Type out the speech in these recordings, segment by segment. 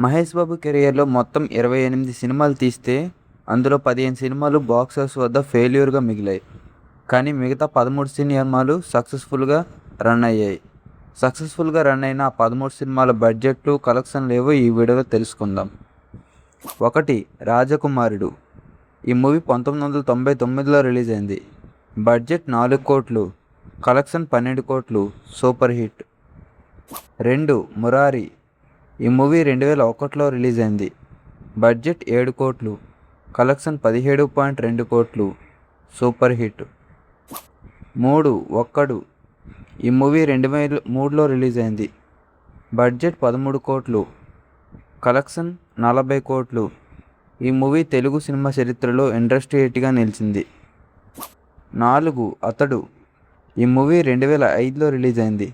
మహేష్ బాబు కెరియర్లో మొత్తం 28 సినిమాలు తీస్తే అందులో 15 సినిమాలు బాక్సాఫీస్ వద్ద ఫెయిల్యూర్గా మిగిలాయి. కానీ మిగతా 13 సినిమాలు సక్సెస్ఫుల్గా రన్ అయ్యాయి. సక్సెస్ఫుల్గా రన్ అయిన ఆ 13 సినిమాల బడ్జెట్లు, కలెక్షన్లు ఏవో ఈ వీడియోలో తెలుసుకుందాం. 1. రాజకుమారుడు. ఈ మూవీ 1999లో రిలీజ్ అయింది. బడ్జెట్ 4 కోట్లు, కలెక్షన్ 12 కోట్లు, సూపర్ హిట్. 2. మురారి. ఈ మూవీ 2001లో రిలీజ్ అయింది. బడ్జెట్ 7 కోట్లు, కలెక్షన్ 17.2 కోట్లు, సూపర్ హిట్. 3. ఒక్కడు. ఈ మూవీ 2003లో రిలీజ్ అయింది. బడ్జెట్ 13 కోట్లు, కలెక్షన్ 40 కోట్లు. ఈ మూవీ తెలుగు సినిమా చరిత్రలో ఇండస్ట్రీ హిట్గా నిలిచింది. 4. అతడు. ఈ మూవీ 2005లో రిలీజ్ అయింది.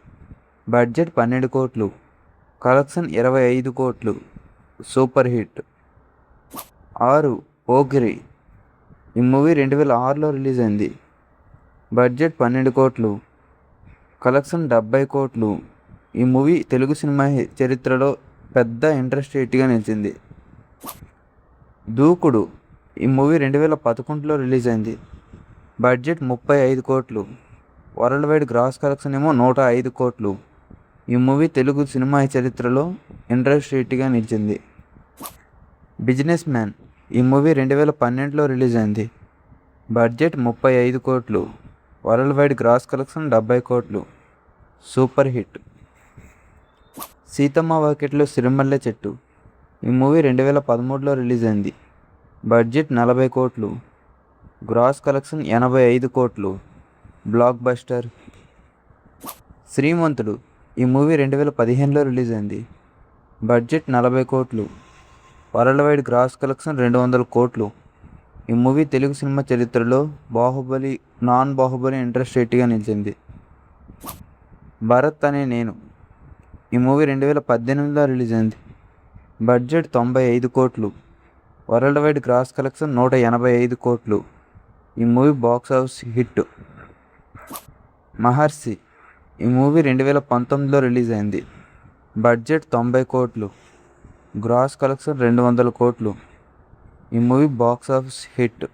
బడ్జెట్ 12 కోట్లు, కలెక్షన్ 25 కోట్లు, సూపర్ హిట్. 6. పోకిరి. ఈ మూవీ 2006లో రిలీజ్ అయింది. బడ్జెట్ 12 కోట్లు, కలెక్షన్ 70 కోట్లు. ఈ మూవీ తెలుగు సినిమా చరిత్రలో పెద్ద ఇంట్రెస్ట్ హిట్గా నిలిచింది. దూకుడు. ఈ మూవీ 2011లో రిలీజ్ అయింది. బడ్జెట్ 35 కోట్లు, వరల్డ్ వైడ్ గ్రాస్ కలెక్షన్ ఏమో 105 కోట్లు. ఈ మూవీ తెలుగు సినిమా చరిత్రలో ఇంట్రెస్ట్ హిట్గా నిలిచింది. Business man. ఈ మూవీ 2012లో రిలీజ్ అయింది. బడ్జెట్ 35 కోట్లు, వరల్డ్ వైడ్ గ్రాస్ కలెక్షన్ 70 కోట్లు, సూపర్ హిట్. సీతమ్మ వాకిట్లో సిరిమల్లె చెట్టు. ఈ మూవీ 2013లో రిలీజ్ అయింది. బడ్జెట్ 40 కోట్లు, గ్రాస్ కలెక్షన్ 85 కోట్లు, బ్లాక్ బస్టర్. శ్రీమంతుడు. ఈ మూవీ 2015లో రిలీజ్ అయింది. బడ్జెట్ 40 కోట్లు, వరల్డ్ వైడ్ గ్రాస్ కలెక్షన్ 200 కోట్లు. ఈ మూవీ తెలుగు సినిమా చరిత్రలో నాన్ బాహుబలి ఇంట్రెస్ట్ హిట్గా నిలిచింది. భరత్ అనే నేను. ఈ మూవీ 2018లో రిలీజ్ అయింది. బడ్జెట్ 95 కోట్లు, వరల్డ్ వైడ్ గ్రాస్ కలెక్షన్ 185 కోట్లు. ఈ movie box office hit. Maharshi. ఈ మూవీ 2019లో రిలీజ్ అయింది. బడ్జెట్ 90 కోట్లు, గ్రాస్ కలెక్షన్ 200 కోట్లు. ఈ movie box office hit.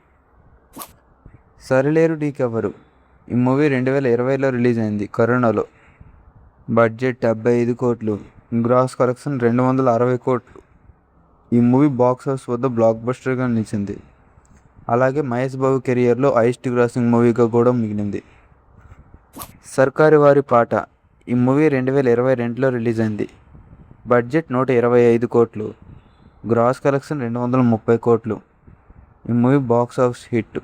Sarileru Neekevvaru. ఈ మూవీ 2020లో రిలీజ్ అయింది కరోనాలో. బడ్జెట్ 75 కోట్లు, గ్రాస్ కలెక్షన్ 260 కోట్లు. ఈ మూవీ బాక్స్ ఆఫీస్ వద్ద బ్లాక్ బస్టర్గా నిలిచింది. అలాగే మహేష్ బాబు కెరియర్లో హైయెస్ట్ గ్రాసింగ్ మూవీగా కూడా మిగిలింది. సర్కారు వారి పాట. ఈ మూవీ 2022లో రిలీజ్ అయింది. బడ్జెట్ 125 కోట్లు, గ్రాస్ కలెక్షన్ 230 కోట్లు. ఈ మూవీ బాక్స్ ఆఫీస్ హిట్.